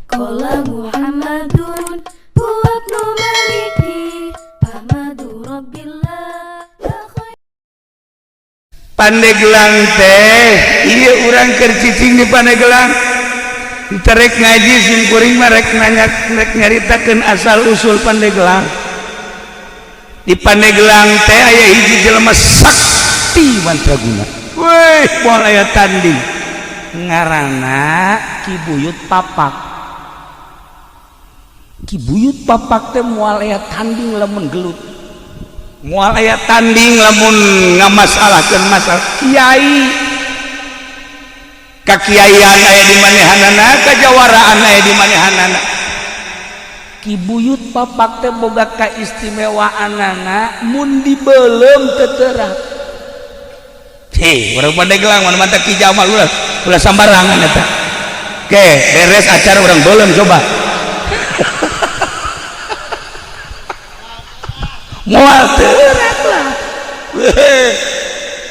Qala Muhammadun huwa ibnu Maliki Ahmadu Rabbillah. Pandeglang teh iya urang keur cicing di Pandeglang terek ngaji sim kuring mah rek nyaritakeun asal usul Pandeglang. Di Pandeglang teh aya hiji jelema sakti mantraguna. Weh, moal aya tanding ngaranna Ki Buyut Papak. Ki Buyut Papak teh moal aya tanding lamun gelut, moal aya tanding lamun ngamasalahkeun masalah kiai. Kakiaian aya di manehanana, kajawaraan aya di manehanana. Ki Buyut Papak teh boga kaistimewaanana mun dibeulem teu teurat. Heh, urang Pandeglang mana mantap Ki Jamal ulah sambarangan eta. Oke, beres acara urang beulem coba. Moal teurat lah.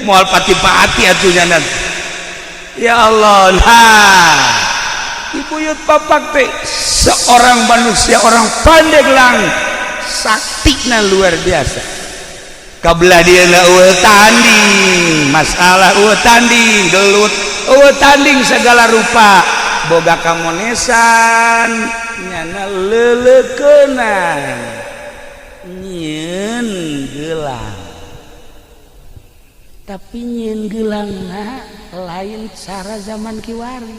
Moal pati-pati atunya nanti. Ya Allah, nah Ki Buyut Papak teh seorang manusia, orang Pandeglang saktina luar biasa. Kabelah dia eueuh tanding masalah, eueuh tanding gelut, eueuh tanding segala rupa, boga kamonesan nyana leuleukeunna nyieun gelang. Tapi nyieun geulangna lain cara zaman kiwari.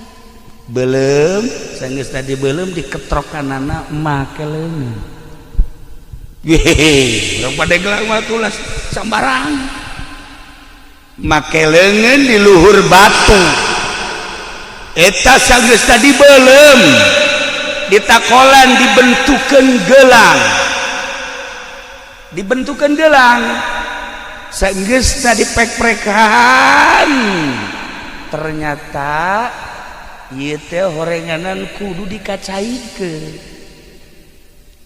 Belum sanggeus tadi belum diketrokanana make leungeun. Yehe, urang Pandeglang mah tulas sambarang. Make leungeun di luhur batu. Eta sanggeus tadi belum ditakolan dibentukeun gelang. Dibentukeun gelang. Sanggeus tadi pek-prekan. Ternyata ieu teh horenganan kudu dikacaikeun.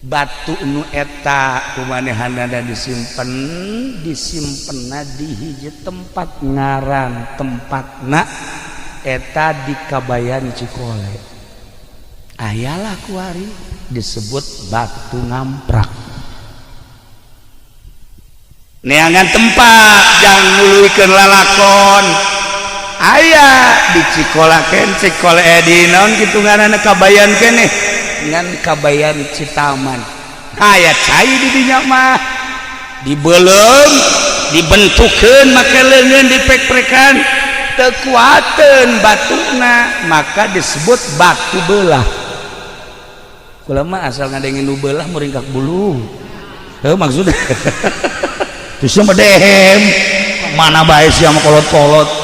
Batu nu eta kumanehanana disimpenna di hiji tempat ngaran tempatna eta di Kabayan Cikole. Ayalah kuari disebut Batu Ngamprak. Neangan tempat jangan nguluikeun lalakon. Aya di Cikolaken Cikole edi naon kitu ngaranna Kabayan keneh ngan Kabayan Citaman. Aya cai di dinya mah dibeulem dibentukeun make leungeun dipek-pekan teu kuateun batuna maka disebut batu beulah. Kula mah asal ngadengin nu beulah muringkak bulu. Heuh maksudna terus mah dehem mana bae sia mah kolot-kolot.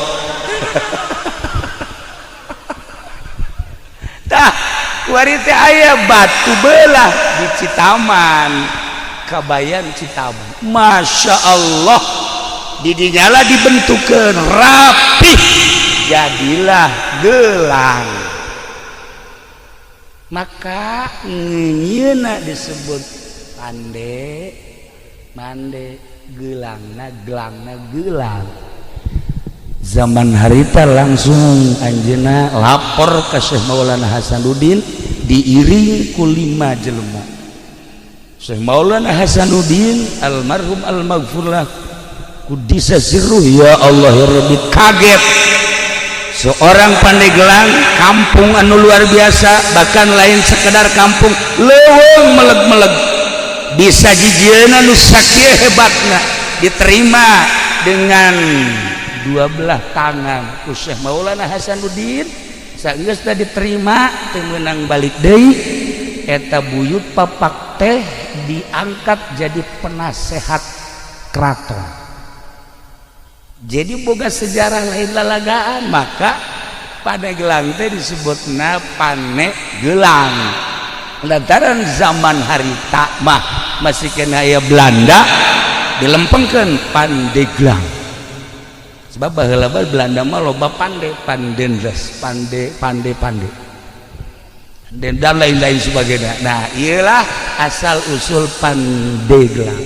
Tah kuari teh aya batu beulah di Citaman Kabayan Citaman. Masya Allah di dinyala dibentukeun rapih jadilah gelang. Maka nyieuna disebut pande mande gelangna gelang. Zaman harita langsung anjeunna lapor ka Syekh Maulana Hasanuddin diiring ku 5 jelema. Syekh Maulana Hasanuddin almarhum al-maghfurlah kuddisa sirruh, ya Allah ya Rabbi, kaget seorang Pandeglang kampung anu luar biasa, bahkan lain sekedar kampung leuweung meleg-meleg bisa jijieun anu sakieu hebatna diterima dengan 12 tangan ku Syekh Maulana Hasanuddin. Sageus teh diterima teu meunang balik deui eta Buyut Papak teh diangkat jadi penasehat keraton. Jadi boga sejarah lain lalagaan, maka Pandeglang teh disebutna Panegelang. Lantaran zaman harita mah masih kena aya Belanda dilempengkeun Pandeglang. Sebab baheula Belanda mah loba pandendres, pande dan lain-lain sebagainya. Nah, iyalah asal usul Pandeglang.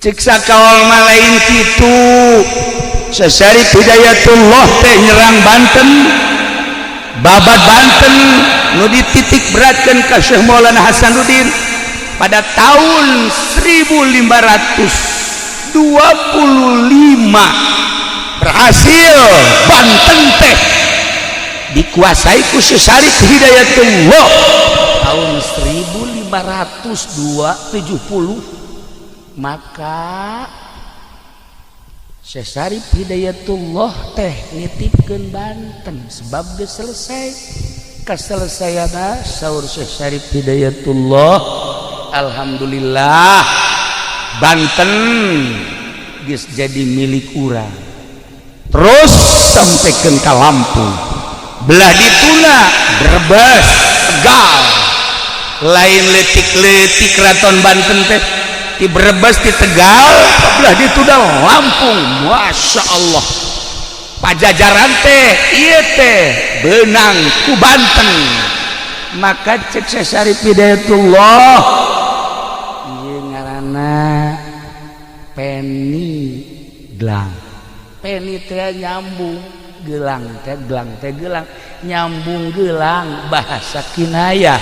Cek sakaol mah lain kitu. Sasari Hidayatullah teh nyerang Banten Babat Banten nu dititik beratkan ka Syekh Maulana Hasanuddin pada tahun 1525 berhasil Banten teh dikuasai ku Syekh Syarif Hidayatullah tahun 1570. Maka Syekh Syarif Hidayatullah teh nitipkeun Banten sebab geus selesai. Kaselesaiana saur Syekh Syarif Hidayatullah, alhamdulillah Banten geus jadi milik urang. Terus sampaikeun ka Lampung. Belah dituna Brebes, Tegal. Lain leutik-leutik keraton Banten teh di Brebes di Tegal, belah dituna Lampung. Masya Allah. Pajajaran teh ieu teh beunang ku Banten. Maka cek Syekh Syarif Hidayatullah ieu ngaranna Peni Gelang. Peni teh nyambung, gelang teh gelang nyambung gelang bahasa kinayah.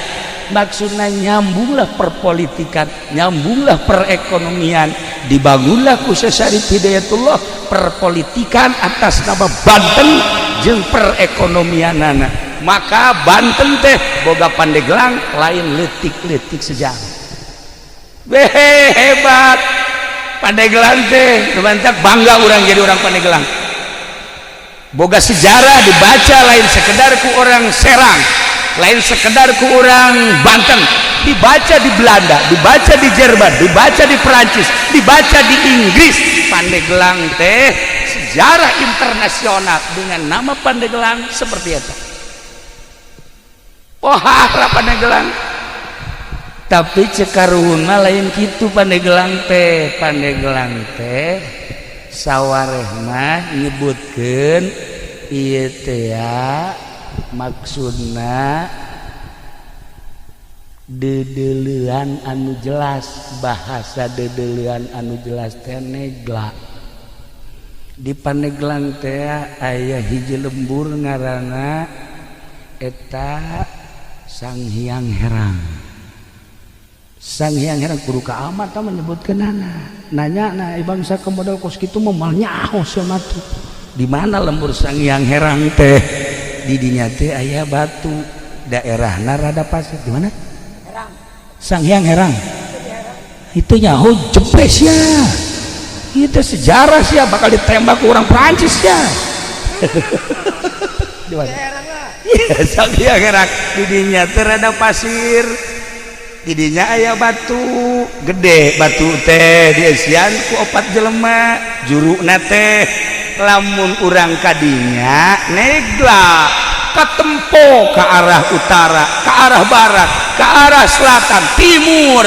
Maksudnya nyambunglah perpolitikan, nyambunglah perekonomian, dibangunlah ku Syekh Syarif Hidayatullah perpolitikan atas nama Banten jeung perekonomianana. Maka Banten teh boga Pandeglang lain leutik-leutik sejarah. Hebat Pandeglang teh, nubantak bangga orang jadi orang Pandeglang. Boga sejarah dibaca lain sekedar ku orang Serang, lain sekedar ku orang Banten, dibaca di Belanda, dibaca di Jerman, dibaca di Perancis, dibaca di Inggris. Pandeglang teh sejarah internasional dengan nama Pandeglang seperti itu. Wah, Pandeglang. Tapi cekaruhuna lain kitu Pandeglang teh. Pandeglang teh sawarehna nyebutkeun ieu teh maksudna dedeleuan anu jelas. Bahasa dedeleuan anu jelas teh negla. Di Pandeglang teh aya hiji lembur ngaranna eta Sang Hyang Herang. Sang Hyang Herang kudu ka amat menyebutkeun nanya bangsa ke modal kos kitu momal nyaho sama tuh. Di mana lembur Sang Hyang Herang teh? Di dinya teh aya batu, daerahna rada pasir. Di mana? Herang. Sang Hyang Herang. Itu nyaho jepres ya. Itu sejarah sih bakal ditembak ke orang Prancis ya. Di mana? Ya, Sang Hyang Herang. Di dinya teh rada pasir. Didinya aya batu gede, batu teh diesian ku 4 jelema, juruna teh lamun urang kadinya negla katempo ke arah utara, ke arah barat, ke arah selatan, timur,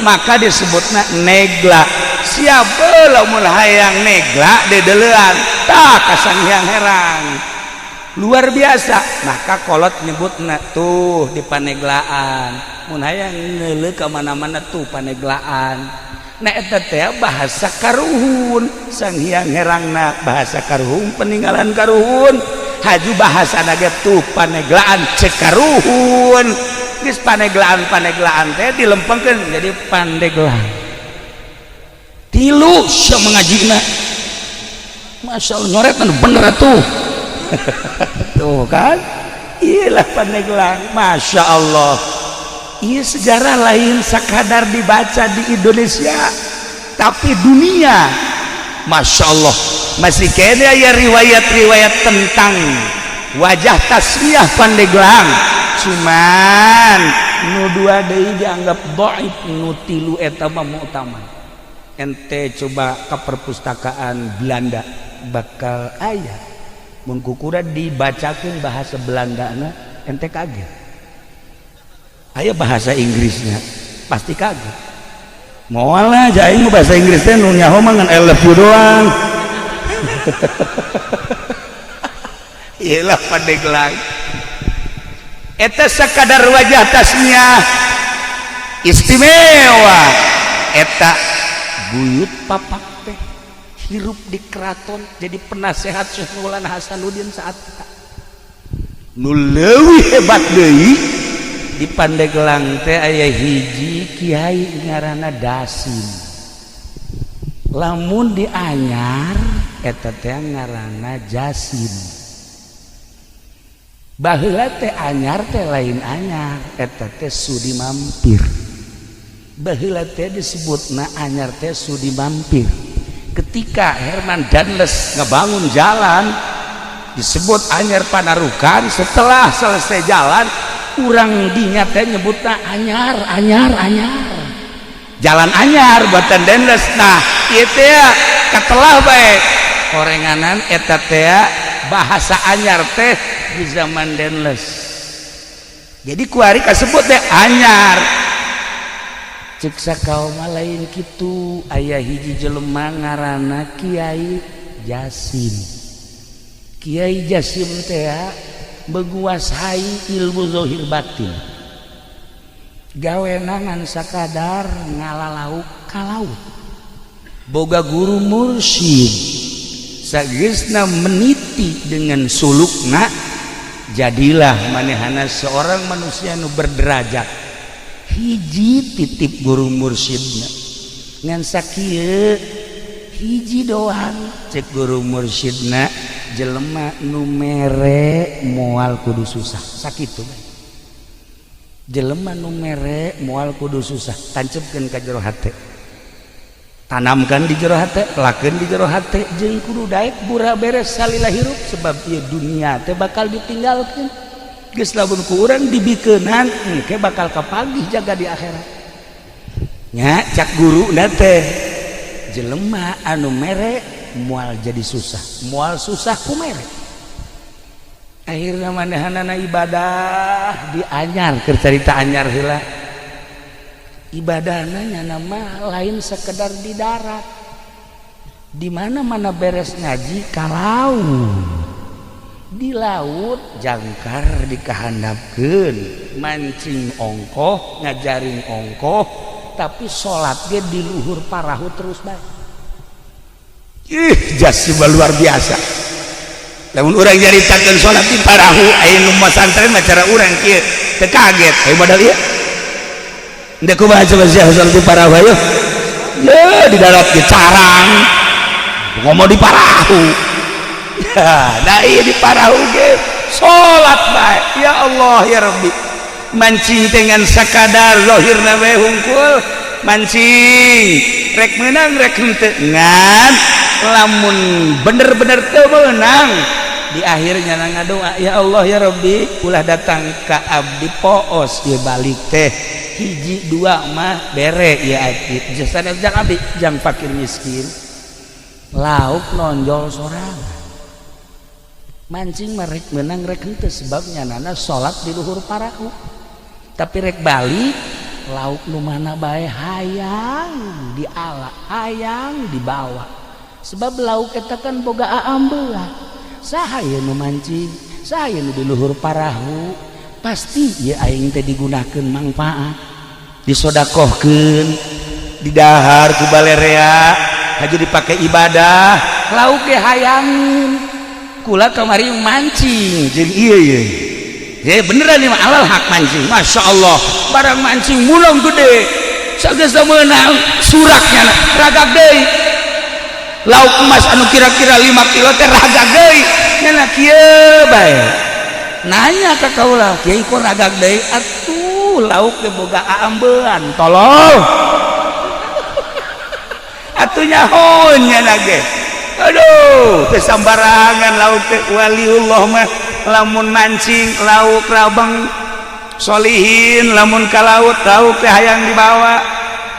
maka disebutna negla. Siapa lamun hayang negla dedeleuan tah ka Sang Hyang Herang. Luar biasa. Maka kolot nyebutna tuh di Paneglaan. Mun hayang ngeuleuh ka mana-mana tuh Paneglaan. Nah eta teh bahasa karuhun. Sang Hyang Herangna bahasa karuhun, peninggalan karuhun. Haju bahasana ge tuh Paneglaan cek karuhun. Geus Paneglaan teh dilempengkeun jadi Pandeglang. Tilu sia mangajina. Masyaallah nyoret anu bener atuh. Tuh kan, iyalah Pandeglang, masya Allah. Iya sejarah lain sekadar dibaca di Indonesia, tapi dunia, masya Allah, masih kena ya riwayat-riwayat tentang wajah tasmiyah Pandeglang. Cuman nu dua deui dianggap dhaif, nu tilu eta mah mu'tamad. Ente coba ke perpustakaan Belanda bakal aya. Mun kukura dibacakeun bahasa Belandana ente kaget. Aya bahasa Inggrisnya pasti kaget. Moal aja aing bahasa Inggris teh nu nyaho mah ngan I love you doang. Iyalah Pandeglang. Eta sakadar wajah tasmiyah istimewa. Eta buyut papak teh hirup di keraton jadi penasehat Syekh Maulana Hasanuddin saat itu. nu leuwih hebat deui di Pandeglang teh aya hiji kiai ngaranna Dasim. Lamun di Anyar eta teh ngaranna Jasim. Baheula teh Anyar teh lain Anyar, eta teh Sudi Mampir. Baheula teh disebutna Anyar teh Sudi Mampir. Ketika Herman Danles ngebangun jalan disebut Anyar Panarukan, setelah selesai jalan urang dinya teh nyebutna Anyar jalan Anyar buatan Danles. Nah ieu teh katelah bae korenganan eta teh bahasa Anyar teh di zaman Danles. Jadi kuari kasebut teh Anyar. Cek sakaoma lain kitu, aya hiji jelema ngaranna Kiai Jasim. Kiai Jasim teh menguasai ilmu zahir batin. Gawena ngan sakadar ngalalauk ka laut. Boga guru mursyid. Sageusna meniti dengan sulukna, jadilah manehana seorang manusia nu berderajat. Hiji titip guru mursyidna ngan sakieu hiji doang cek guru mursyidna, jelema nu mere moal kudu susah sakitu. Jelema nu mere moal kudu susah tancepkeun ka jero hate, tanamkan di jero hate, lakeun di jero hate, jeung kudu daek bura beres salila hirup sebab ieu dunia teh bakal ditinggalkeun. Geus lamun ku urang dibikeunan engke bakal kapagih jaga di akhirat. Nya cak guru na teh jelema anu mere moal jadi susah, moal susah ku mere. Akhirna manehanana ibadah di Anyar, keur carita Anyar heula. Ibadahna nya nama lain sekedar di darat. Di mana-mana beres ngaji ka laut. Di laut jangkar dikahandapkeun, mancing ongkoh, ngajaring ongkoh, tapi sholat ge di luhur parahu terus bae. Jasim luar biasa. Lamun urang nyaritakeun sholat di parahu aya nu masantren mah cara urang kieu teu kaget. Aya modal ieu. Endek kumaha coba sholat di parahu ayo. Ya di darat ge carang. Ngomong di parahu. Nah iya di parahu ge sholat baik. Ya Allah ya Rabbi, mancing dengan sakadar zahirna we hungkul, mancing rek menang rek henteu ngan lamun bener-bener teu meunang di akhirnya ngadoa, ya Allah ya Rabbi ulah datang ka abdi poos ieu balik teh hiji dua mah bere ya abdi jasana jang abdi jang fakir miskin lauk nonjol sorangan. Mancing merek menang rek henteu sebab nyanana salat di luhur parahu. Tapi rek balik lauk nu mana bae hayang diala, hayang dibawa. Sebab lauk eta kan boga aambeula. Saha ieu nu mancing, saha ieu nu di luhur parahu, pasti ieu aing teh digunakeun mangpaat. Disodakohkeun, didahar ku balerea, haju dipake ibadah, lauk ge hayangin. Kula kamari mancing jeung ieu ya beneran ieu alal hak mancing, masya Allah barang mancing mulung gede sageus meunang suraknya ragag deui lauk emas anu kira-kira 5 kilo teh ragag deui nya kieu bae nanya ka kaula kieu kok ragag deui atuh lauk teh boga aambean tolol atuh nyahoon nya nage. Aduh, kesambarangan lauk teh waliullah mah lamun mancing lauk rabang solihin lamun ka laut lauk teh hayang dibawa.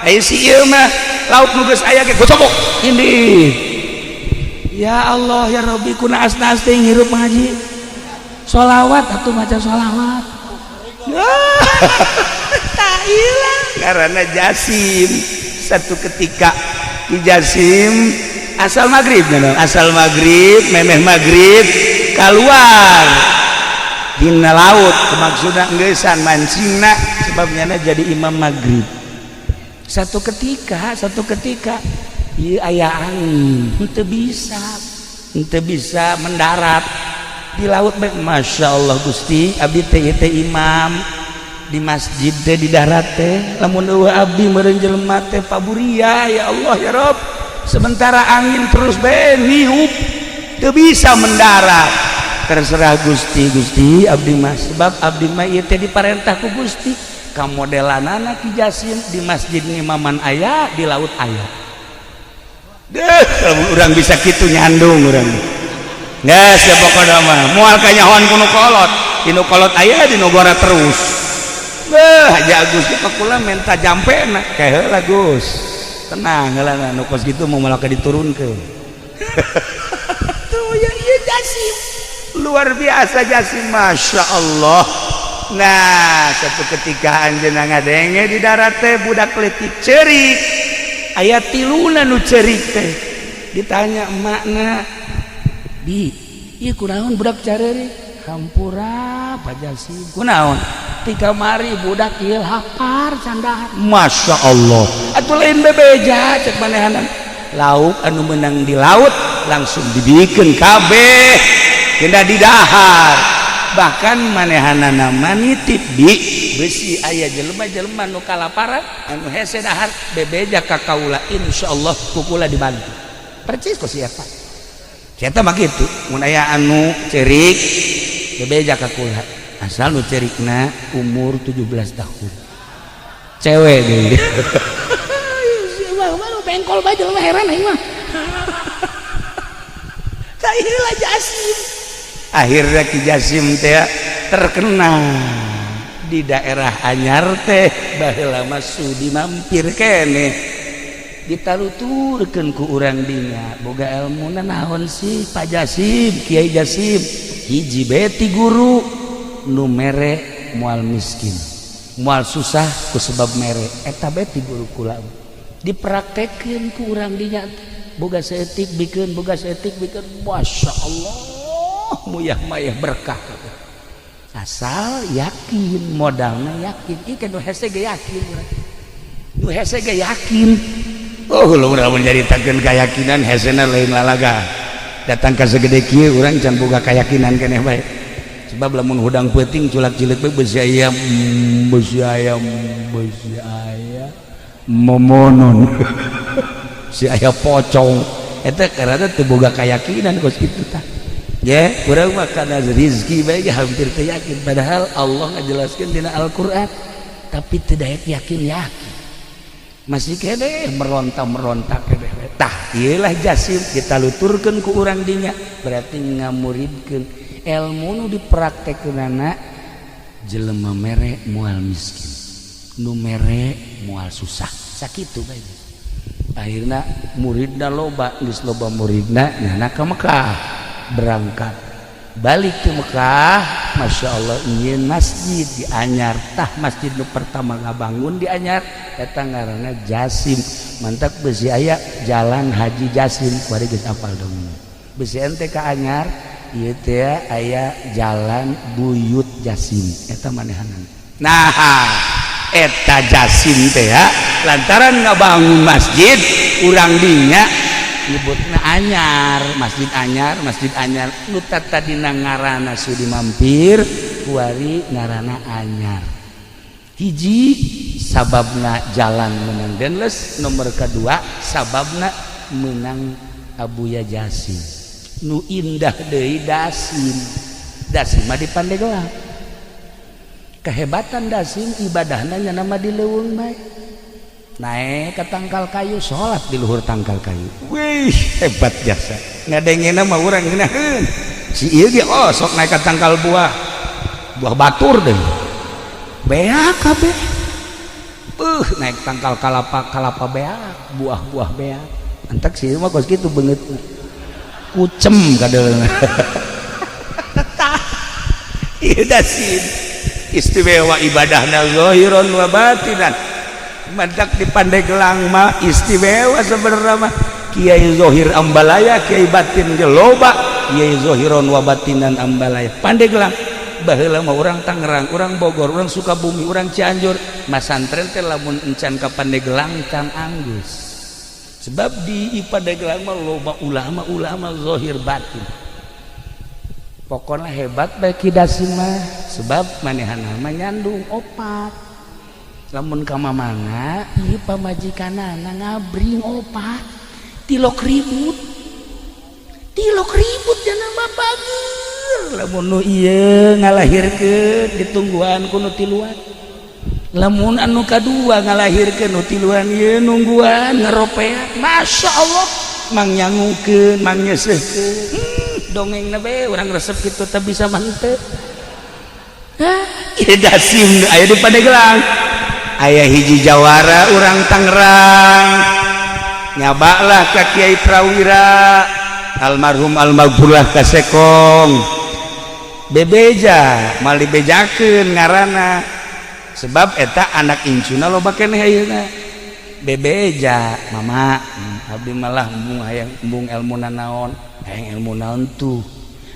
Ai si ieu mah lauk nu geus aya ge gocok indih. Ya Allah ya Rabbi kunaas-naas teh ngirup ngaji. Sholawat atuh maca sholawat. Tak ilang karena Jasim. Satu ketika di Jasim asal maghrib memeh maghrib keluar dina laut maksudna geussan mancingna sebabnya jadi imam maghrib. Satu ketika ieu aya angin henteu bisa mendarat di laut bae. Masya Allah Gusti abdi teh imam di masjid teh di darat teh lamun eueuh abdi meureun jelema teh paburia ya Allah ya Rob sementara angin terus bae niup teu bisa mendarat. Terserah Gusti abdi mah sebab abdi mah ieu teh diparentah ku Gusti kamodelanana Ki Jasim di masjid ngimaman aya di laut aya. Deuh urang bisa kitu nyandung urang. Geus ya pokona mah moal kanyahoan ku nu kolot. Di nu kolot aya di nu gora terus. Beuh aja Gusti pakula menta jampena kae heula Gus. Tenang heula nu kos kitu mau malah diturunkeun. Tuh ya ieu Jasim. Luar biasa Jasim Masya Allah. Nah satu ketika anjeunna ngadenge di darat teh budak leutik ceurik aya tiluna nu ceurik teh ditanya emakna di ieu kunaon budak careurik hampura Pak Jasim kunaon ti kamari budak ieu lapar candahan. Masya Allah atuh lain bebeja cek manehanna lauk anu menang di laut langsung dibikeun kabeh kena di dahar bahkan manehanana manitip di besi aya jelema-jelema nu kalaparan anu hese dahar bebeja ka kaula insyaallah kukula dibantu percis ku siapa siapa mah kitu mun aya anu cerik bebeja ka kula asal nu cerikna umur 17 tahun cewek deui mah bengkol bae jelema heran aing mah sahilah Jasim. Akhirnya Ki Jasim teh terkenal di daerah anyar teh baheula mah sudi mampir keneh ditaluturkeun ku urang dinya boga elmuna naon sih Pak Jasim Kiai Jasim hiji beti guru nu mere moal miskin moal susah ku sebab mere eta beti guru kula dipraktekeun ku urang dinya boga saeutik bikeun boga saeutik bikeun Masya Allah muyah mayah berkah asal yakin modalnya yakin ikan nu hese ge yakin nu hese ge yakin oh lu udah menceritakeun keyakinan hesena lain lalaga datang ka segede kieu urang can boga keyakinan keneh bae sebab lamun hudang peuting culak cileuk bae beusi aya momonon si aya pocong eta karana teu boga keyakinan kos kitu tah ya kurang mah kana rezeki bae hampir teu yakin padahal Allah ngajelaskeun dina Al-Qur'an tapi teu daek yakin masih kene meronta-meronta kene tah ieu lah Jasim ditaluturkeun ku urang dinya berarti ngamuridkeun ilmu nu dipraktekeunana jelema mere moal miskin nu mere moal susah sakitu bae akhirna muridna loba geus loba muridna nyana ka Mekah berangkat balik ke Mekah Masya Allah ingin masjid di Anyar tah masjid nu pertama ngabangun di Anyar eta ngaranna Jasim mantap besi aya jalan Haji Jasim kuari geus apal dong besi ente ka Anyar ieu teh aya jalan Buyut Jasim eta manehanna nah eta Jasim teh ya lantaran ngabangun masjid urang dinya nyebutna Anyar masjid Anyar nu tadina ngaranna sudi mampir kuari ngaranna Anyar hiji sababna jalan menang denles nomor kedua sababna menang Abuya Jasim nu indah deui Dasim mah di Pandeglang kehebatan Dasim ibadahna nya nama di leuweung bae naik ke tangkal kayu sholat di luhur tangkal kayu wih hebat jasa ngadengena mah urang ngeunaheun si ieu ge sok naik ke tangkal buah batur deh beak kabeh naik tangkal kalapa beak buah beak entek si mah kos kitu beungeut kucem kadeulna ieu Dasim istimewa ibadahna zahiran wa batinan mantak di Pandeglang mah istimewa sebenarnya mah Kiai Zohir Ambalaya Kiai Batin Geloba Kiai Zohiron wa Batinan Ambalaya Pandeglang baheula mah urang Tangerang urang Bogor urang Sukabumi urang Cianjur masantren teh lamun encan ka Pandeglang can anggus sebab di Pandeglang mah loba ulama Zohir Batin pokoknya hebat baik Dasim mah sebab manehana mah nyandung opat lamun ka mamana ieu pamajikanana ngabring opat 3.000 jana mah bager lamun nu ieu ngalahirkeun ditungguan ku nu tiluan lamun anu kadua ngalahirkeun nu tiluan ieu nungguan ngaropeak masyaallah mang nyangukeun mang nyeseuhkeun dongeng nabe orang resep gitu tak bisa mantep ieu Dasim aya di Pandeglang aya hiji jawara orang Tangerang nyabalah ka Kiai Prawira almarhum almaghfurlah ka Sekong bebeja mali bejakeun ngaranna sebab eta anak incuna loba keneh ayeuna bebeja mama abdi malah embung ilmu naon hayang ilmu naon tuh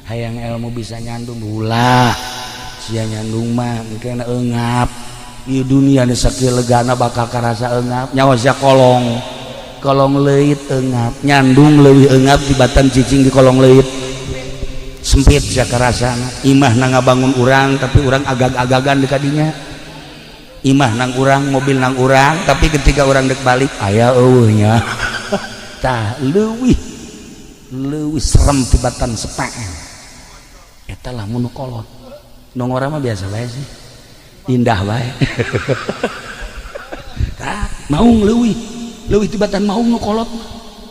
hayang ilmu bisa nyandung ulah sia nyandung mah engke eungap ieu dunia nu sakieu legana bakal karasa eungap nyawa sia kolong leuit eungap nyandung leuwih eungap tibatan cicing di kolong leuit sempit sia karasana imah na ngabangun urang tapi urang agag-agagan di kadinya imah nang urang mobil nang urang tapi ketika urang dek balik aya eueuh nya tah leuwih serem tibatan sepaan eta lamun nu kolot nu ngora mah biasa bae sih indah bae tah maung leuwih tibatan maung nu kolot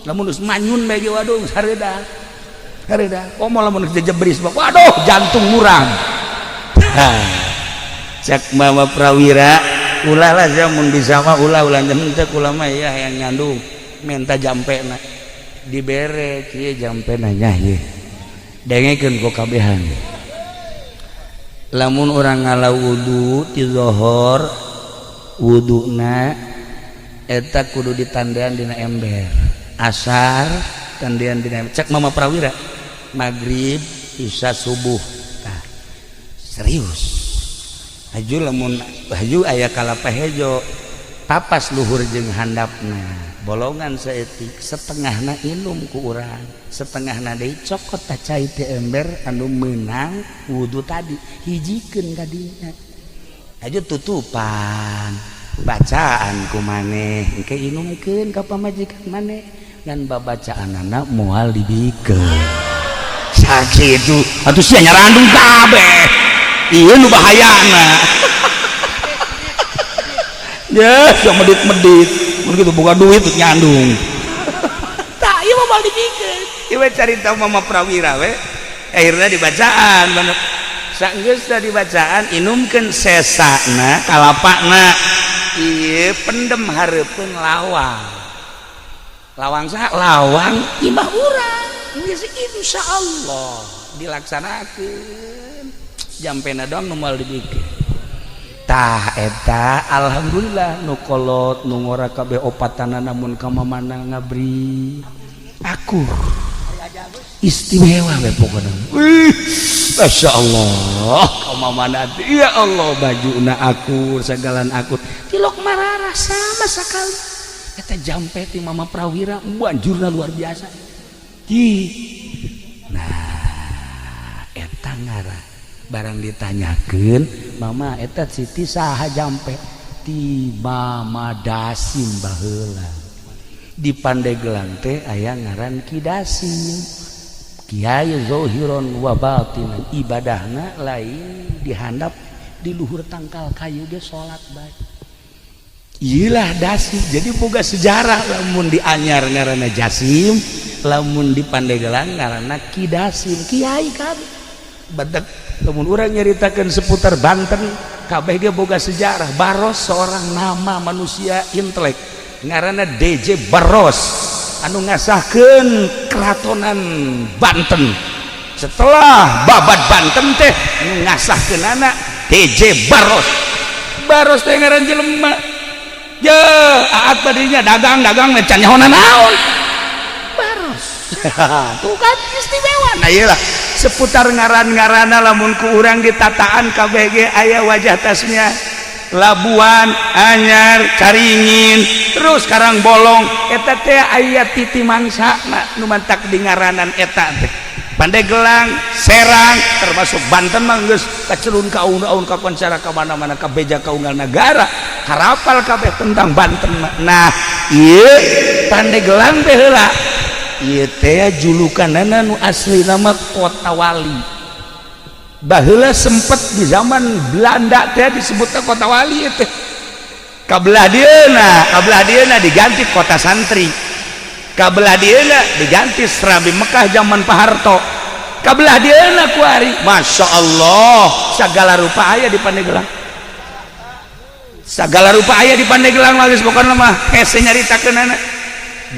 lamun geus manyun bae waduh hareuda komo lamun geus jebris waduh jantung murang cek Mama Prawira ulah lah mun bisa mah ulah teh kula mah ya hayang nyandung menta jampena dibere kieu jampena nya ieu dengekeun ku kabehan lamun urang ngala wudu ti zuhur wuduna eta kudu ditandean dina ember asar tandean dina ember cek Mama Prawira magrib isya subuh tah serius haju aya kalapa hejo papas luhur jeung handapna bolongan saeutik setengahna inum ku urang setengahna deui cokot tacai ti ember anu meunang wudu tadi hijikeun ka dinya haju tutupan bacaan ku maneh engke inumkeun ka pamajikan maneh ngan babacaanana moal dibikeun sakitu atuh sia nyarandung kabeh iya nu bahayana ya yang medit-medit mun kitu boga duit teu nyandung tah ieu mah bal dipikeun ieu carita Mama Prawira we akhirna dibacaan bener saenggeus da dibacaan inumkeun sesana kalapana ieu pendem hareupeun lawang saha lawang imah urang geus insyaallah dilaksanakeun jampena doang nu moal dibikin tah eta alhamdulillah nu kolot nu ngora kabeh opatana namun ka mamana ngabri akur istimewa we pokona masyaallah ka mamana ya Allah bajuna akur sagalan akur tilok marara sama sekali eta jampe ti Mama Prawira banjurna luar biasa nah eta ngara barang ditanyakeun mama eta Siti saha jampe ti Mama Dasim baheula di Pandeglang teh aya ngaran Ki Dasim Kiai zahiron wa batinan ibadahna lain dihandap di luhur tangkal kayu ge salat bae iyalah Dasim jadi boga sejarah lamun di Anyar ngaranna Jasim lamun di Pandeglang ngaranna Ki Dasim kiai kan badak lamun urang nyaritakeun seputar Banten kabeh ge boga sejarah Baros seorang nama manusia intelek ngaranna DJ Baros anu ngasahkeun keratonan Banten setelah babat Banten teh ngasahkeunana DJ Baros teh ngaran jelema ye aat badinya dagang can nyaona naon Baros tuh kan istimewa nah iyalah seputar ngaran-ngarana lamun ku urang ditataan kabeh ge aya wajah tasnya Labuan, Anyar, Caringin, terus Karangbolong eta teh aya titi mangsana nu mantak di ngaranan eta teh Pandeglang, Serang, termasuk Banten mah geus kacelun kaung-kaung kakoncara ka mana-mana ka beja kaunggal negara, harapal kabeh tentang Banten mah. Nah, ieu Pandeglang teh heula. Ieu teh julukanana nu asli nama Kota Wali. Baheula sempet di zaman Belanda teh disebutna Kota Wali teh. Kabelah dieuna diganti Kota Santri. Kabelah dieuna diganti Serambi Mekah zaman Pak Harto. Kabelah dieuna kuari, masya Allah, segala rupa aya di Pandeglang. Segala rupa aya di Pandeglang geus pokona mah hese nyaritakeunana.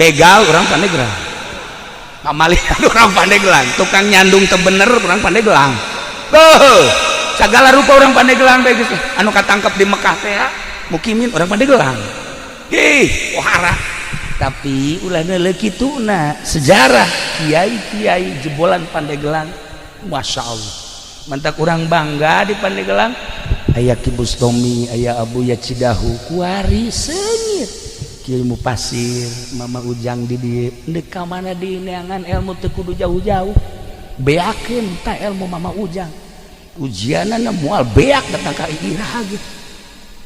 Begal urang Pandeglang. Pamalihan urang Pandeglang, tukang nyandung teu bener urang Pandeglang. Segala rupa orang Pandeglang bae geus anu katangkep di Mekah teh mukimin orang Pandeglang. Wahara. Tapi ulahna leuh kituna sejarah kiai-kiai jebolan Pandeglang, masya Allah. Mantak urang bangga di Pandeglang. Aya Ki Bustomi, aya Abuya Cidahu, kuari seungit. Kiai Mupasir, Mama Ujang di dieu. Deuk ka mana di neangan ilmu teu kudu jauh-jauh. Beakeun ta ilmu Mama Ujang. Ujianana moal beak datang ka irah gitu.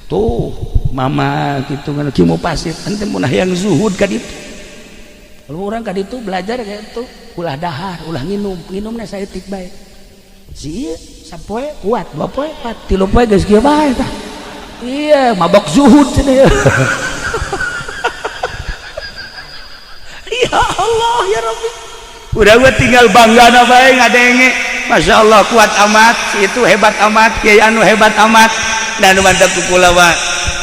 Tuh Mama gitu kan Ki Mupasir ente mun hayang zuhud ka ditu. Kalau urang ka ditu belajar kayak itu ulah dahar, ulah nginumna saeutik bae. Si ieu sapoe kuat, 2 poe, 4, 3 poe geus kieu bae tah. Iya, mabok zuhud cenah. Ya Allah ya Rabbi. Udah gue tinggal bangga na bae ngadenge. Masya Allah kuat amat, itu hebat amat, kiai anu hebat amat. Dan mantap kula mah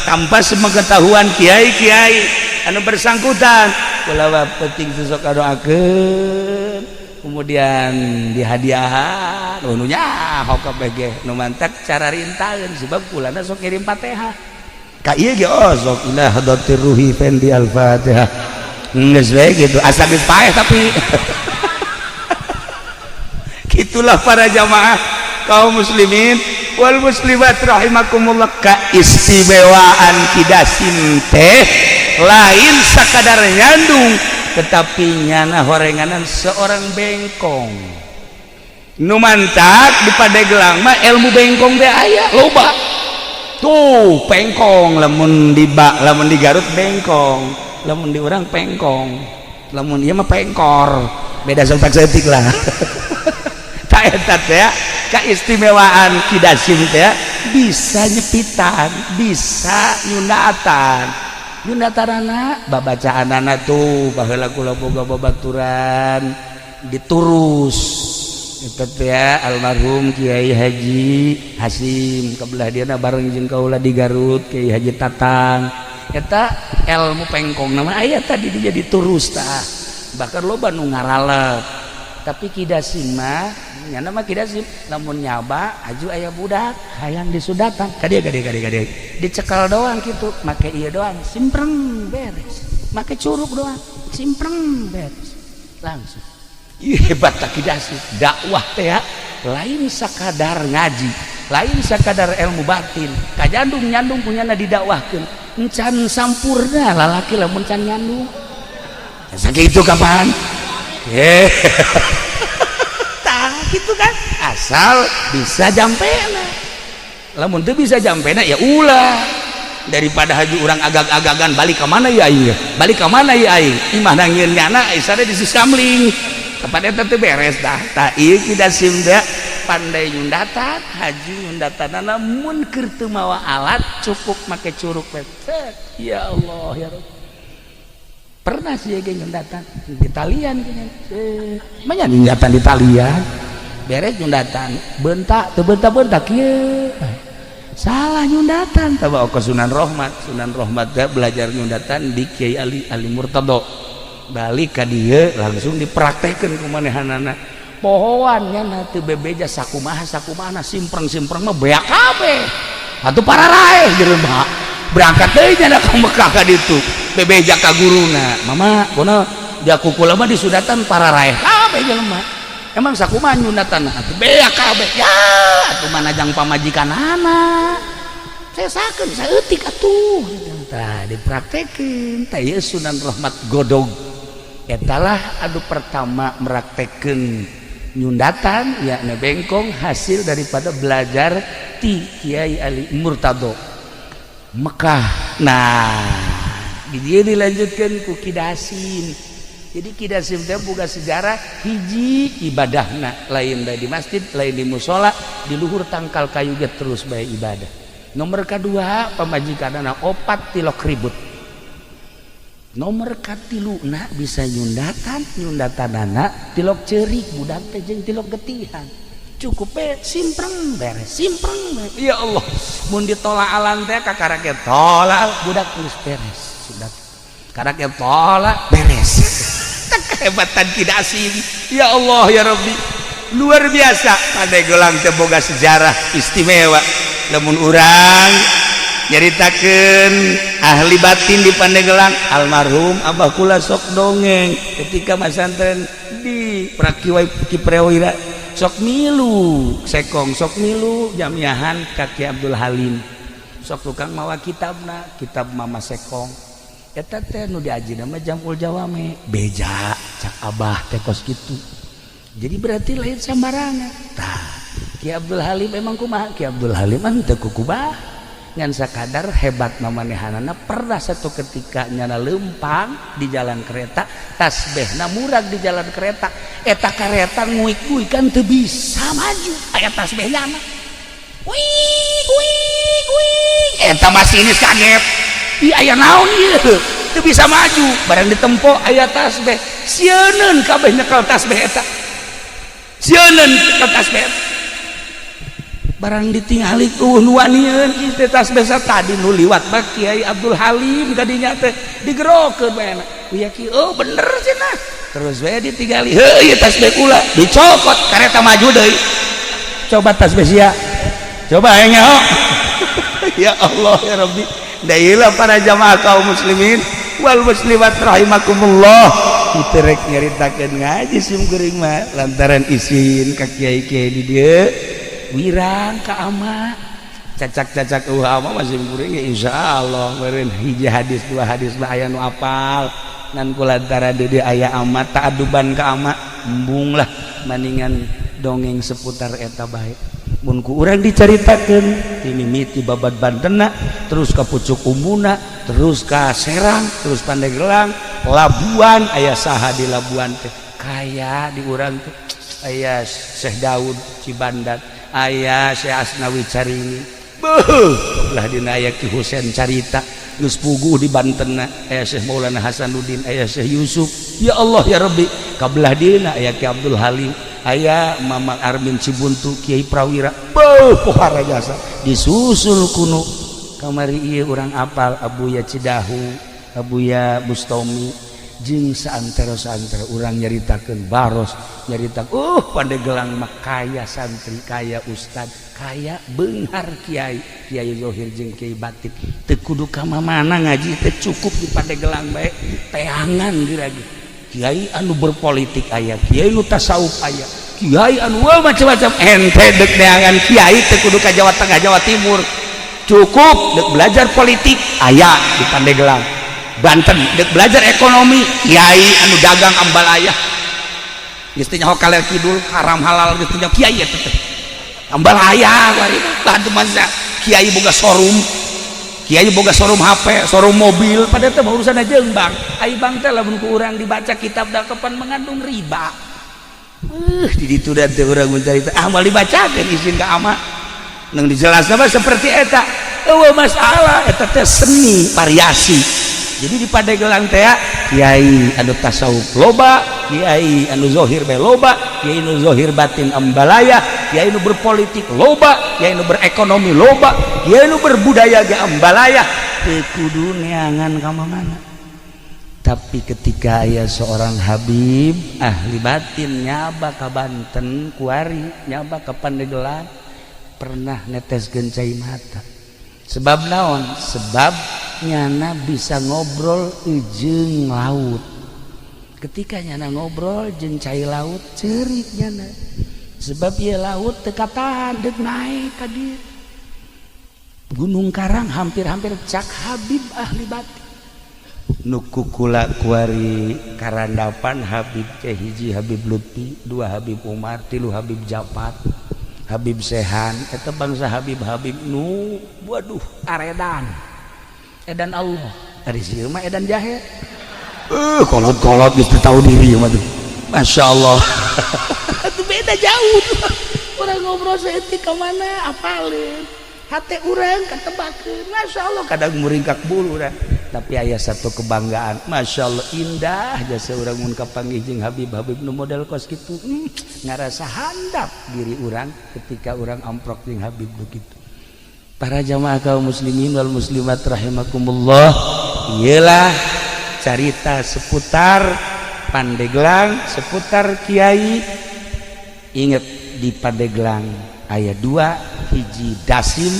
tanpa sepengetahuan kiai-kiai anu bersangkutan kula mah penting sok kadoakeun, kemudian dihadiahan nu nyaho kabeh ge nu mantap cara rintaeun sebab kulana sok kirim Fatihah. Ka ieu ge sok ila hadatir ruhi fendi al-Fatihah. Geus bae gitu, asa geus paeh tapi itulah para jamaah kaum muslimin wal muslimat rahimakumullah. Keistimewaan kidasim teh lain sakadar nyandung tetapi nyana horenganan seorang bengkong nu mantap di Pandeglang mah ilmu bengkong teh aya loba tuh pengkong lamun di Garut bengkong, lamun di urang pengkong, lamun ieu mah pengkor beda setik lah. Eta teh keistimewaan kidasim teh bisa nyepitan, bisa nyundatanana babacaanana tuh baheula kula boga babaturan diturus eta teh almarhum Kiai Haji Hasim kabelah diana bareng jeung kaula di Garut Kiai Haji Tatang eta ilmu pengkong nama aya tadi dia diturus tah bahkan loba nu ngaralep. Tapi kidasim mah nyana mah kidasim lamun nyaba aju aya budak hayang disudatan kadia dicekal doang gitu make ieu doang simpreng beres, make curug doang simpreng beres langsung. Ieu hebat tak kidasim. Dakwah teh lain sakadar ngaji, lain sakadar ilmu batin, kajandung nyandung punyana didakwahkeun encan sampurna lalaki lamun can nyandung sakitu kapan gitu kan asal bisa jampena. Lamun teu bisa jampena ya ulah daripada haji urang agag-agagan balik ke mana ya aing balik ke mana ya aing imah nangieun nyana isare disusamling tempat eta teu beres dah. Tah ieu kidasim teh pandai nyundatan haji nyundatanana mun keur teu mawa alat cukup make curug we. Ya Allah ya Rabb. Pernah sih ge nyundatan di talian gini. Manya nyundatan di talian. Beres nyundatan bentak teu bentak kieu salah nyundatan tah bawa ke Sunan Rohmat teh belajar nyundatan di Kiai Ali Murtado balik ka dieu langsung dipraktekkeun ku manehanana pohoan nya teu bebeja sakumaha simpreng mah beak kabeh atuh para raeh jelema berangkat deui nya ka Mekah ka ditu bebeja ka guruna mama kunaon dia kukula mah disudatan para raeh kabeh jelema. Emang sakumaha nyundatan atuh beak kabeh ya atuh manajang pamajikanana sesakeun saeutik atuh tah dipraktekeun tah ieu Sunan Rohmat Godog etalah anu pertama meraktekeun nyundatan ya bengkong hasil daripada belajar ti Kiai Ali Murtado Mekah. Nah dia dilanjutkan ku Kidasim. Jadi Kidasim teh boga sejarah hiji ibadahna lain bae di masjid lain di musola di luhur tangkal kayu ge terus bae ibadah. Nomor kedua pamajikanana opat tilok ribut. Nomor katiluna bisa nyundatanana tilok ceurik budak teh jeung tilok getihan. Cukup simpreng beres. Ya Allah mun ditolaalan teh kakaraket tolak budak geus beres sudah. Kakaraket tolak beres. Kehebatan Kidasim. Ya Allah ya Rabbi luar biasa. Pandeglang teh boga sejarah istimewa. Lamun urang nyaritakeun ahli batin di Pandeglang almarhum Abah kula sok dongeng ketika masantren di Prakiwai Kiprewira sok milu sekong sok milu jamiahan Kaki Abdul Halim sok tukang mawa kitabna kitab Mama Sekong eta teh nu diajina mah Jamul Jawame beja cak Abah teh kos kitu. Jadi berarti lain sambarangan. Tah Ki Abdul Halim memang kumaha Ki Abdul Halim mah teu kukubah ngan sakadar hebat mamanehanana pernah satu ketika nyana lempang di jalan kereta tasbehna murag di jalan kereta eta kareta nguik-nguik kan teu bisa maju aya tasbehnya mah wih eta masinis kaget ih aya naon ieu teu bisa maju barang ditempo aya tasbeh sieun kabeh nyekel tasbeh eta sieun nyekel tasbeh eta barang ditingali nuanieun ieu tasbeh tadi nu liwat mah Kiai Abdul Halim kadinya teh digerokeun bae ya ki oh bener cenah terus we ditinggali heuh ieu tasbeh kula dicopot kareta maju deui coba tasbeh sia coba aya nyaho ya Allah ya Rabbi dailah para jamaah kaum muslimin wal muslimat rahimakumullah kitu rek nyaritakeun ngaji sim geuring mah lantaran izin ka kiai-kiai di dieu wirang ka ama cacak-cacak ama masih kuring ya insyaallah meureun hiji hadis dua hadis mah aya nu apal ngan kulantaran di aya ama taaduban ka ama embung lah maningan dongeng seputar eta bae mun ku urang dicaritakeun mimiti babad Bantenna terus ka pucuk umuna terus ka Serang terus Pandeglang Labuan aya saha di Labuan teh kaya di urang teh aya Syekh Daud Cibandat aya Syekh Asnawi Carini beuh belah dina aya Ki Husein Carita geus puguh di Bantenna aya Syekh Maulana Hasanuddin aya Syekh Yusuf ya Allah ya Rabbi kabelah dina aya Ki Abdul Halim aya Mamang Armin Cibuntu Kiai Prawira beuh pohara jasa disusul kuno kamari ieu urang apal Abuya Cidahu Abuya Bustomi jeung saantara urang nyaritakeun baros nyaritakeun Pandeglang mah kaya santri kaya ustad kaya beunghar kiai Zohir jeung Kiai Batik teu kudu ka mana ngaji teh cukup di Pandeglang bae teangan lagi kiai anu berpolitik aya kiai nu tasawuf aya kiai anu macam-macam ente dek teangan kiai teu kudu ka Jawa Tengah Jawa Timur cukup dek belajar politik aya di Pandeglang Banten dek belajar ekonomi kiai anu dagang ambal ayah geus teh nyaho kalel kidul haram halal geus teh kiai eta teh ambal ayah bari bantu masa kiai boga showroom kiai boga showroom HP showroom mobil pada teh urusan jeung bang ai bang teh lamun ku urang dibaca kitab dakepan mengandung riba di ditu da teh urang mencari teh amal dibacakeun izin ka ama nang dijelasna mah seperti eta eueuh masalah eta teh seni variasi. Jadi di Pandeglang teh kiai anu tasawuf loba kiai anu zohir bae loba kiai anu zohir batin ambalaya kiai anu berpolitik loba kiai anu berekonomi loba kiai anu berbudaya ge ambalaya teu kudu neangan ka mana. Tapi ketika aya seorang habib ahli batin nyaba ka Banten kuari nyaba ka Pandeglang pernah neteskeun cai mata sebab naon sebab nyana bisa ngobrol jeung laut ketika nyana ngobrol jeung cai laut ceurik nyana sebab ieu laut teu katahan deuk naik ka dieu Gunung Karang hampir-hampir cak habib ahli batin nuku kula kuari karandapan Habib hiji Habib Lutfi, 2 Habib Umar, 3 Habib Japat, Habib Sehan, eta bangsa Habib nu waduh aredan edan Allah dari sieu mah edan jahe kolot-kolot geus tahu diri mah tuh Masya Allah. Itu beda jauh tuh. Orang ngobrol seetik ke mana apalin hati orang ketebakan Masya Allah kadang meringkak bulu dah. Tapi ayah satu kebanggaan Masya Allah indah jasa orang mun kapanggih jeung Habib nu model kos gitu ngarasa handap diri orang ketika orang amprok jeung Habib begitu. Para jamaah kaum muslimin wal muslimat rahimakumullah, iyalah cerita seputar Pandeglang, seputar Kiai. Ingat di Pandeglang ayat 2 hiji dasim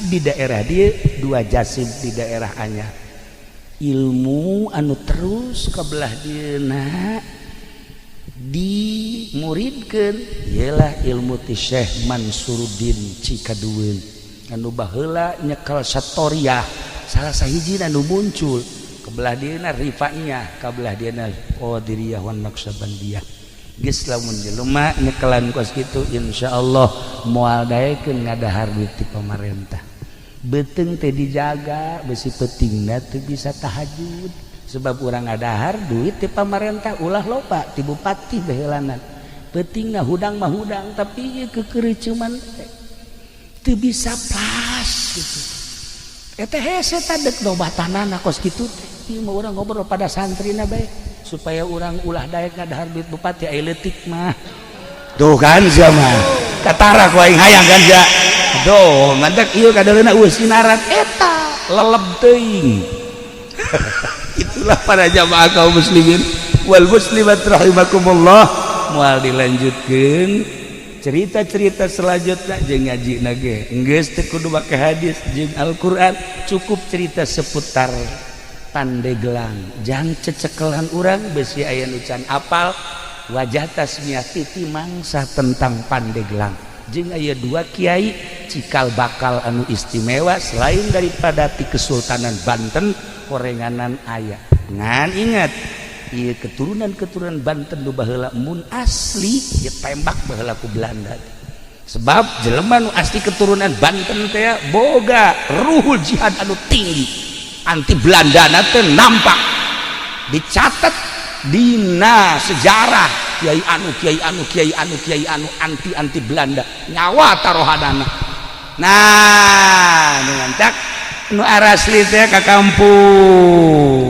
di daerah dia, 2 jasim di daerah anyar. Ilmu anu terus kabelah dieuna dimuridkeun ialah ilmu ti Syekh Mansuruddin Cikadueun anu baheula nyekel satoriah salah sahiji anu muncul kabelah dieuna Rifaiyah kabelah dieuna Qadiriyah wan Naqsabandiyah. Geus lamun jelema nyekelan kos kitu insyaallah moal daekeun ngadahar duit ti pamarentah. Beteng teh dijaga besi petingna teu bisa tahajud sebab urang ngadahar duit ti pamarentah ulah loba ti bupati baheulanan. Petingna hudang mah hudang tapi ieu kekereucuman teu bisa pas gitu. Eta hese tadek dobatanana kos kitu teh. Ieu mah urang ngobrol pada santrina bae supaya urang ulah daek ngadahar duit bupati aya leutik mah. Tuh kan zaman katara ku aing hayang ganja. Doh mantek ieu kadaleuna eueuh sinaran eta leleb teuing. Itulah para jamaah kaum muslimin wal muslimat rahimakumullah moal dilanjutkeun cerita-cerita selanjutnya jeung ngajina ge geus teu kudu make hadis jeung Al-Qur'an cukup cerita seputar Pandeglang jang cecekelan urang besi aya nu can apal wajah tasmiyah titi mangsa tentang Pandeglang jeung aya 2 kiai cikal bakal anu istimewa selain daripada ti Kesultanan Banten korenganan aya ngan ingat ieu keturunan Banten nu baheula mun asli ieu tembak baheula ku Belanda sebab jelema nu asli keturunan Banten teh boga ruhul jihad anu tinggi anti Belanda teh nampak dicatat dina sejarah kiai anu anti Belanda nyawa taruhanana. Nah dengan tak nu arasli teh ka kampung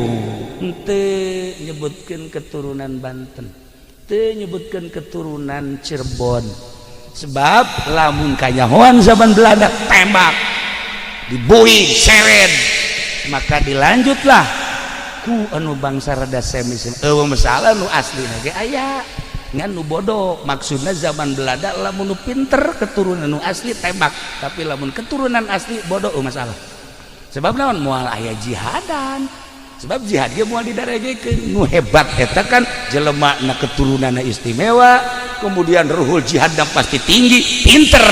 teu nyebutkeun keturunan Banten teu nyebutkeun keturunan Cirebon sebab lamun kanyahoan zaman Belanda tembak dibuing seret maka dilanjutlah ku anu bangsa rada semis masalah nu asli ge aya ngan nu bodoh maksudna zaman Belanda lamun nu pinter keturunan nu asli tembak tapi lamun keturunan asli bodoh masalah sebab naon moal aya jihadan sebab jihad ge moal didarajekeun nu hebat eta kan jelema na keturunanna istimewa kemudian ruhul jihadna pasti tinggi pinter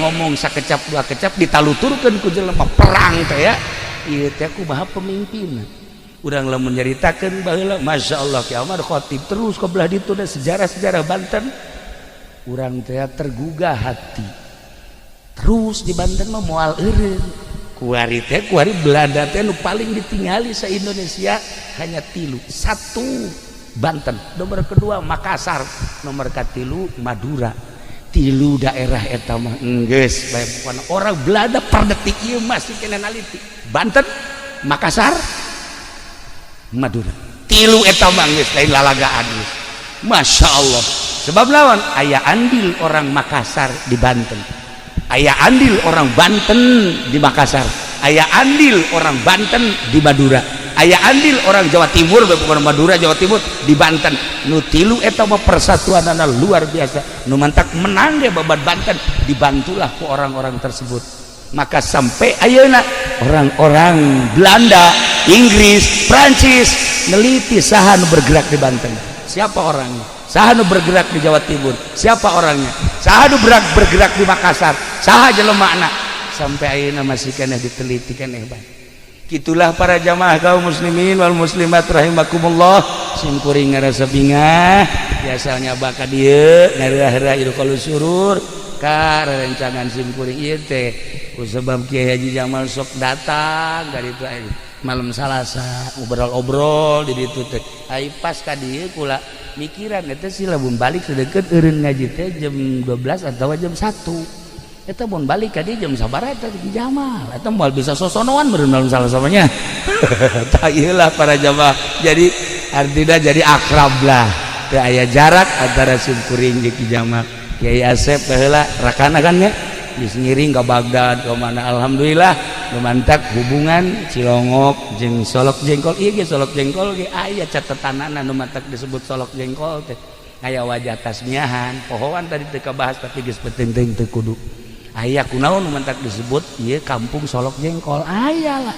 ngomong sakecap dua kecap ditaluturkeun ku jelema perang teh ya ieu teh kumaha pemimpin urang lamun nyaritakeun baheula masyaallah kiamat khotib terus ka belah ditu da sejarah-sejarah Banten urang teh tergugah hati terus di Banten mah moal eureun kuari Belanda teh nu paling ditingali sa Indonesia hanya 3 1 Banten nomor kedua Makassar nomor katilu Madura 3 daerah eta mah geus bae pokona orang Belanda per detik ieu masih kena naliti Banten Makassar Madura 3 eta mah geus lain lalagaan geus Masya Allah sebab lawan aya andil orang Makassar di Banten aya andil orang Banten di Makassar aya andil orang Banten di Madura aya andil orang Jawa Timur bukan Madura Jawa Timur di Banten nu 3 eta mah persatuanana luar biasa nu mantak menang ge babat Banten dibantulah ku orang-orang tersebut maka sampai ayeuna orang-orang Belanda Inggris Prancis neliti saha nu bergerak di Banten siapa orangnya saha nu bergerak di Jawa Timur siapa orangnya saha nu bergerak di Makassar saha jelemana sampai ayeuna masih keneh diteliti keneh bae Itulah para jamaah kaum muslimin wal muslimat rahimakumullah, simkuring ngarasa bingah biasanya baka dieu ngarahara ieu kalau surur ka rencangan simkuring ieu teh ku sebab Kiai Haji Jamal sok datang dari itu malam Salasa ngobrol-obrol di ditu teh ai pas ka dieu kula mikiran eta si lamun balik sedeket eureun ngaji teh jam 12 atau jam 1 eta mun balik ka dieu jam sabaraha eta di Jamal eta moal bisa sosonoan meureun malam Salasa nya tah ieu lah para jamaah jadi artinya jadi akrab lah teu aya jarak antara simkuring jeung Ki Jamal Kiai Asep baheula rakana kan nya geus ngiring ka Baghdad ka mana alhamdulillah lumantak hubungan Cilongok jeung Solok Jengkol ieu ge Solok Jengkol ge aya catetanana nu mantak disebut Solok Jengkol teh aya wajah tasmiahan pohoan tadi teu kabahas tapi geus penting teu kudu aya kunaon nu mantak disebut ieu kampung Solok Jengkol aya lah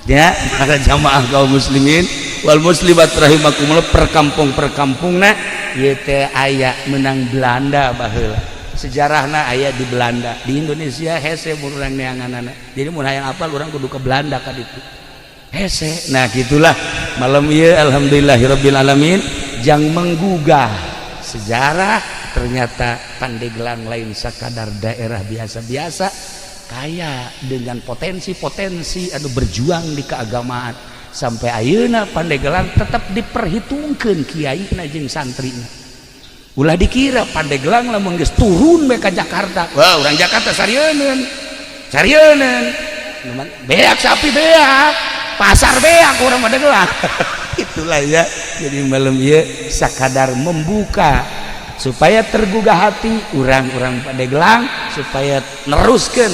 ya para jamaah kaum muslimin wal muslimat rahimakumullah perkampung-perkampungna ieu teh aya menang Belanda baheula sejarahna aya di Belanda di Indonesia hese mun urang neanganana jadi mun hayang apal urang kudu ke Belanda ka ditu hese nah gitulah malam ieu alhamdulillahirabbil alamin jang menggugah sejarah ternyata Pandeglang lain sakadar daerah biasa-biasa kaya dengan potensi-potensi anu berjuang di keagamaan sampai ayeuna Pandeglang tetap diperhitungkeun kiaina jeung santrina ulah dikira Pandeglang lamun geus turun we ka Jakarta wah urang Jakarta sarieun beak sapi beak pasar beak urang Pandeglang itulah ya jadi malam ieu sakadar membuka supaya tergugah hati urang-urang Pandeglang supaya neruskeun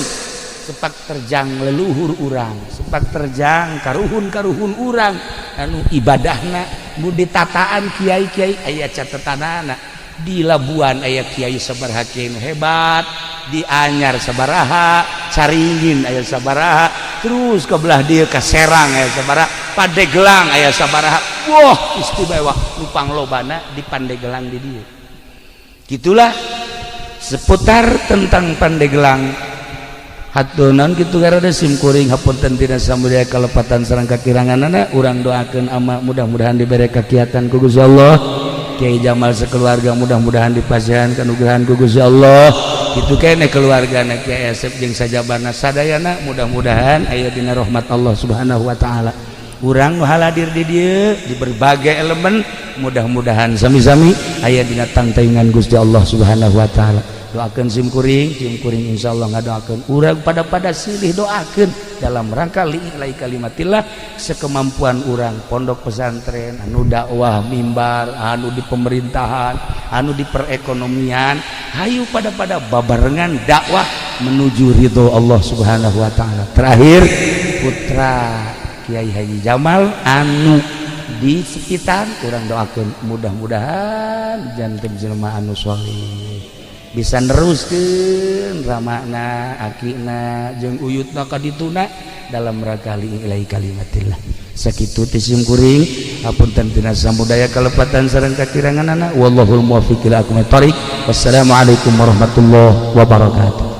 sepak terjang leluhur urang sepak terjang karuhun-karuhun urang anu ibadahna nu ditataan kiai-kiai aya catetanana di Labuan aya kiai sabaraha kiai hebat di Anyar sabaraha Caringin aya sabaraha terus ke belah dieu ka Serang aya sabaraha Pandeglang aya sabaraha wah istimewa nu panglobana di Pandeglang di dieu gitulah seputar tentang Pandeglang hatunan kitu garada simkuring hapunten tina samudaya kalepatan sareng kakiranganana urang doakeun ama mudah-mudahan dibere kakiatan ku Gusti Allah Kiai Jamal sekeluarga mudah-mudahan dipasihan kanugrahan ku Gusti Allah kitu kene keluargana Kiai Asep jeung sajabana sadayana mudah-mudahan aya dina rahmat Allah Subhanahu wa taala urang nu haladir di dieu di berbagai elemen mudah-mudahan sami-sami aya dina tangtaingan Gusti Allah Subhanahu wa taala doakeun simkuring insyaallah ngadoakeun urang pada silih doakeun dalam rangka lillahi kalimatillah sekemampuan urang pondok pesantren anu dakwah mimbar anu di pemerintahan anu di perekonomian hayu pada babarengan dakwah menuju ridho Allah Subhanahu wa taala terakhir putra Kiai Haji Jamal anu di sekitar urang doakeun mudah-mudahan janten jelema anu sholih bisa neruskeun ramana akina jeung uyutna ka dituna dalam rangka lillahi kalimatillah sakitu ti simkuring hapunten tina samudaya kalepatan sareng kakiranganana wallahul muwaffiq ila aqwamit thoriq wassalamualaikum warahmatullahi wabarakatuh.